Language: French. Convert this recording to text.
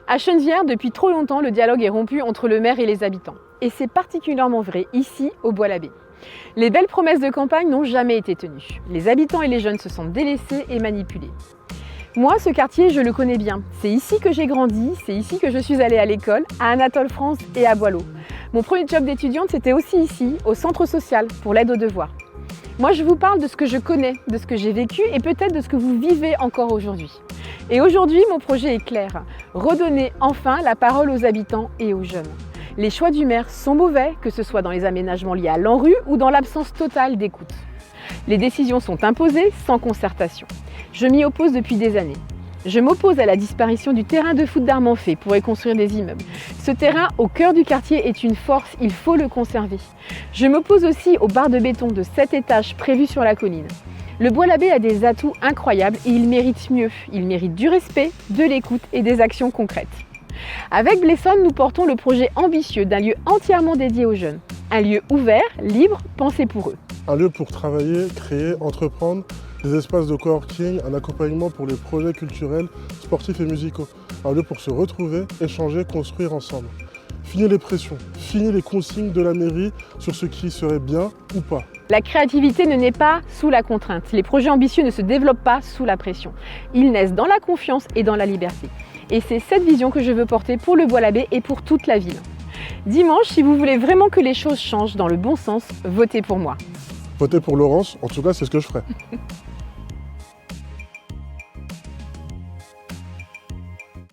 À Chennevières, depuis trop longtemps, le dialogue est rompu entre le maire et les habitants. Et c'est particulièrement vrai ici, au Bois-l'Abbé. Les belles promesses de campagne n'ont jamais été tenues. Les habitants et les jeunes se sentent délaissés et manipulés. Moi, ce quartier, je le connais bien. C'est ici que j'ai grandi, c'est ici que je suis allée à l'école, à Anatole France et à Boileau. Mon premier job d'étudiante, c'était aussi ici, au centre social, pour l'aide aux devoirs. Moi, je vous parle de ce que je connais, de ce que j'ai vécu et peut-être de ce que vous vivez encore aujourd'hui. Et aujourd'hui, mon projet est clair. Redonner enfin la parole aux habitants et aux jeunes. Les choix du maire sont mauvais, que ce soit dans les aménagements liés à l'ANRU ou dans l'absence totale d'écoute. Les décisions sont imposées sans concertation. Je m'y oppose depuis des années. Je m'oppose à la disparition du terrain de foot d'Armanfay pour y construire des immeubles. Ce terrain au cœur du quartier est une force, il faut le conserver. Je m'oppose aussi aux barres de béton de 7 étages prévues sur la colline. Le Bois-l'Abbé a des atouts incroyables et il mérite mieux. Il mérite du respect, de l'écoute et des actions concrètes. Avec Blessonne, nous portons le projet ambitieux d'un lieu entièrement dédié aux jeunes. Un lieu ouvert, libre, pensé pour eux. Un lieu pour travailler, créer, entreprendre, des espaces de coworking, un accompagnement pour les projets culturels, sportifs et musicaux. Un lieu pour se retrouver, échanger, construire ensemble. Fini les pressions, fini les consignes de la mairie sur ce qui serait bien ou pas. La créativité ne naît pas sous la contrainte. Les projets ambitieux ne se développent pas sous la pression. Ils naissent dans la confiance et dans la liberté. Et c'est cette vision que je veux porter pour le Bois-l'Abbé et pour toute la ville. Dimanche, si vous voulez vraiment que les choses changent dans le bon sens, votez pour moi. Votez pour Laurence, en tout cas c'est ce que je ferai.